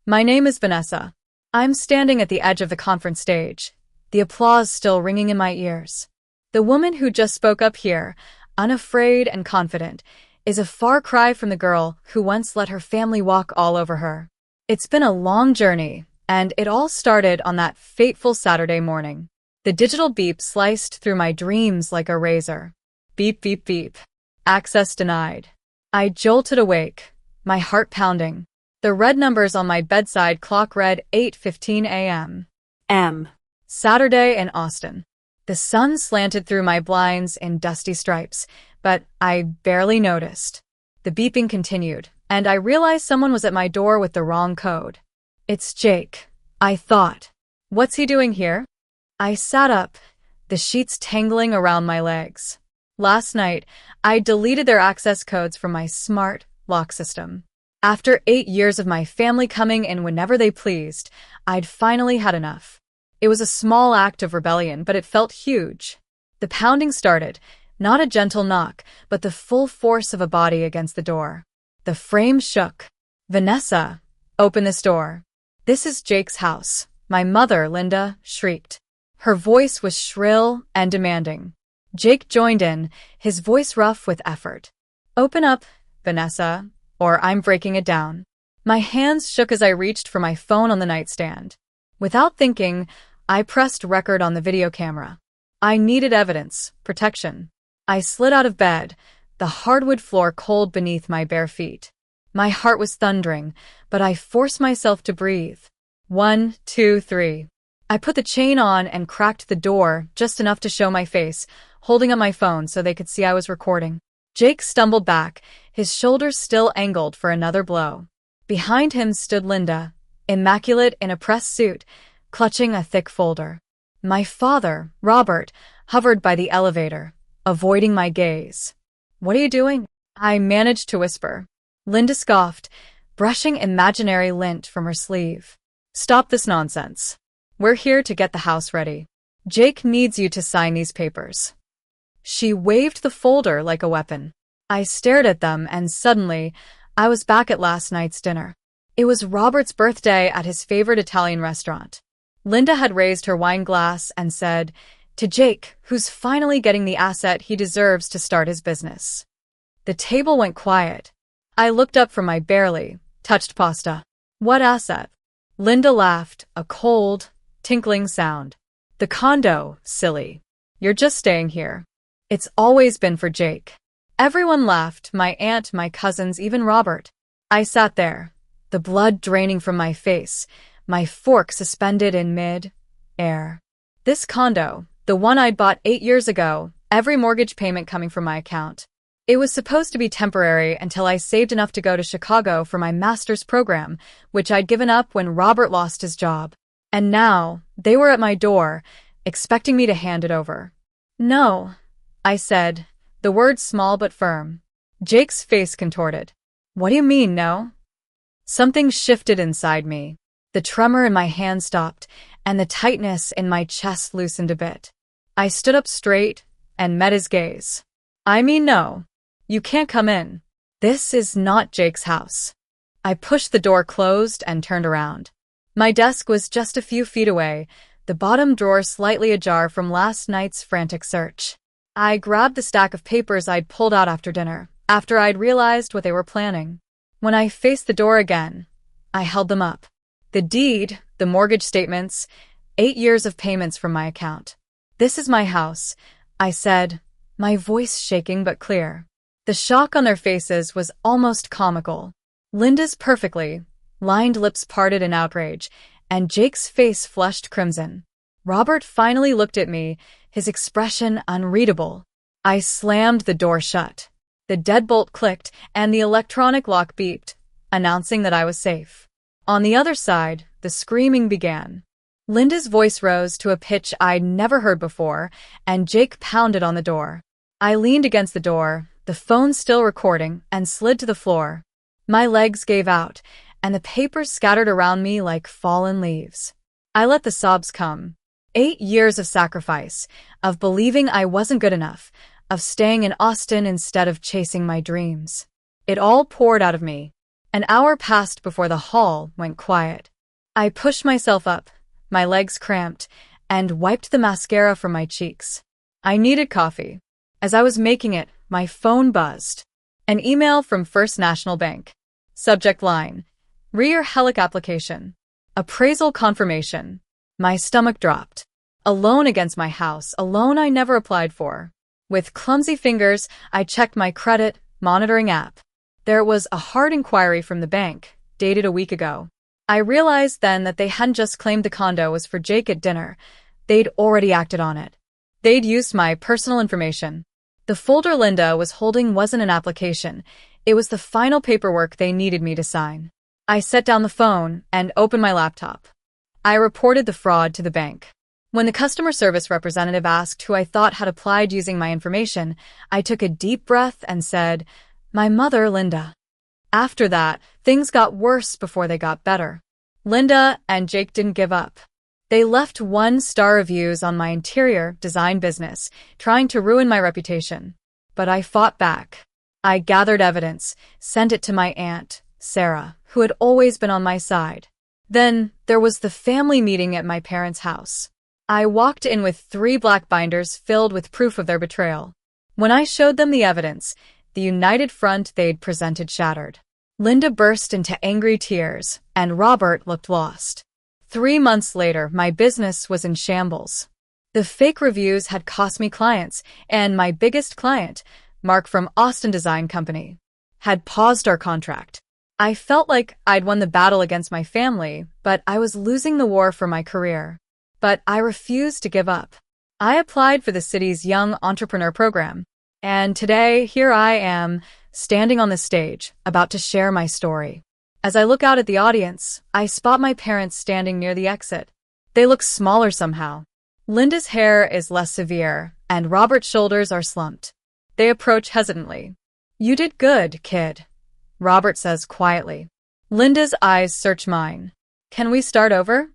My name is Vanessa. I'm standing at the edge of the conference stage, the applause still ringing in my ears. The woman who just spoke up here, unafraid and confident, is a far cry from the girl who once let her family walk all over her. It's been a long journey, and it all started on that fateful Saturday morning. The digital beep sliced through my dreams like a razor. Beep, beep, beep. Access denied. I jolted awake, my heart pounding. The red numbers on my bedside clock read 8:15 a.m. Saturday in Austin. The sun slanted through my blinds in dusty stripes, but I barely noticed. The beeping continued, and I realized someone was at my door with the wrong code. It's Jake, I thought. What's he doing here? I sat up, the sheets tangling around my legs. Last night, I deleted their access codes from my smart lock system. After 8 years of my family coming in whenever they pleased, I'd finally had enough. It was a small act of rebellion, but it felt huge. The pounding started, not a gentle knock, but the full force of a body against the door. The frame shook. Vanessa, open this door. This is Jake's house, my mother, Linda, shrieked. Her voice was shrill and demanding. Jake joined in, his voice rough with effort. Open up, Vanessa, or I'm breaking it down. My hands shook as I reached for my phone on the nightstand. Without thinking, I pressed record on the video camera. I needed evidence, protection. I slid out of bed, the hardwood floor cold beneath my bare feet. My heart was thundering, but I forced myself to breathe. 1, 2, 3. I put the chain on and cracked the door just enough to show my face, holding up my phone so they could see I was recording. Jake stumbled back, his shoulders still angled for another blow. Behind him stood Linda, immaculate in a press suit, clutching a thick folder. My father, Robert, hovered by the elevator, avoiding my gaze. What are you doing? I managed to whisper. Linda scoffed, brushing imaginary lint from her sleeve. Stop this nonsense. We're here to get the house ready. Jake needs you to sign these papers. She waved the folder like a weapon. I stared at them, and suddenly, I was back at last night's dinner. It was Robert's birthday at his favorite Italian restaurant. Linda had raised her wine glass and said, "To Jake, who's finally getting the asset he deserves to start his business." The table went quiet. I looked up from my barely touched pasta. What asset? Linda laughed, a cold, tinkling sound. The condo, silly. You're just staying here. It's always been for Jake. Everyone laughed, my aunt, my cousins, even Robert. I sat there, the blood draining from my face, my fork suspended in mid-air. This condo, the one I'd bought 8 years ago, every mortgage payment coming from my account. It was supposed to be temporary until I saved enough to go to Chicago for my master's program, which I'd given up when Robert lost his job. And now, they were at my door, expecting me to hand it over. No, I said, the words small but firm. Jake's face contorted. What do you mean, no? Something shifted inside me. The tremor in my hand stopped, and the tightness in my chest loosened a bit. I stood up straight and met his gaze. I mean, no. You can't come in. This is not Jake's house. I pushed the door closed and turned around. My desk was just a few feet away, the bottom drawer slightly ajar from last night's frantic search. I grabbed the stack of papers I'd pulled out after dinner, after I'd realized what they were planning. When I faced the door again, I held them up. The deed, the mortgage statements, 8 years of payments from my account. This is my house, I said, my voice shaking but clear. The shock on their faces was almost comical. Linda's perfectly lined lips parted in outrage, and Jake's face flushed crimson. Robert finally looked at me, his expression unreadable. I slammed the door shut. The deadbolt clicked, and the electronic lock beeped, announcing that I was safe. On the other side, the screaming began. Linda's voice rose to a pitch I'd never heard before, and Jake pounded on the door. I leaned against the door, the phone still recording, and slid to the floor. My legs gave out, and the papers scattered around me like fallen leaves. I let the sobs come. 8 years of sacrifice, of believing I wasn't good enough, of staying in Austin instead of chasing my dreams. It all poured out of me. An hour passed before the hall went quiet. I pushed myself up, my legs cramped, and wiped the mascara from my cheeks. I needed coffee. As I was making it, my phone buzzed. An email from First National Bank. Subject line: Rear Helic application. Appraisal confirmation. My stomach dropped. A loan against my house, a loan I never applied for. With clumsy fingers, I checked my credit monitoring app. There was a hard inquiry from the bank, dated a week ago. I realized then that they hadn't just claimed the condo was for Jake at dinner. They'd already acted on it. They'd used my personal information. The folder Linda was holding wasn't an application. It was the final paperwork they needed me to sign. I set down the phone and opened my laptop. I reported the fraud to the bank. When the customer service representative asked who I thought had applied using my information, I took a deep breath and said, "My mother, Linda." After that, things got worse before they got better. Linda and Jake didn't give up. They left 1-star reviews on my interior design business, trying to ruin my reputation. But I fought back. I gathered evidence, sent it to my aunt, Sarah, who had always been on my side. Then there was the family meeting at my parents' house. I walked in with 3 black binders filled with proof of their betrayal. When I showed them the evidence, the united front they'd presented shattered. Linda burst into angry tears, and Robert looked lost. 3 months later, my business was in shambles. The fake reviews had cost me clients, and my biggest client, Mark from Austin Design Company, had paused our contract. I felt like I'd won the battle against my family, but I was losing the war for my career. But I refused to give up. I applied for the city's Young Entrepreneur Program, and today, here I am, standing on the stage, about to share my story. As I look out at the audience, I spot my parents standing near the exit. They look smaller somehow. Linda's hair is less severe, and Robert's shoulders are slumped. They approach hesitantly. "You did good, kid," Robert says quietly. Linda's eyes search mine. "Can we start over?"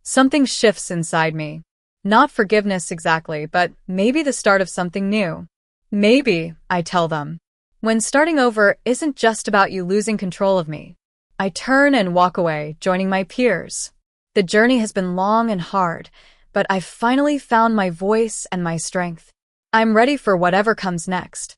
Something shifts inside me. Not forgiveness exactly, but maybe the start of something new. "Maybe," I tell them, "when starting over isn't just about you losing control of me." I turn and walk away, joining my peers. The journey has been long and hard, but I've finally found my voice and my strength. I'm ready for whatever comes next.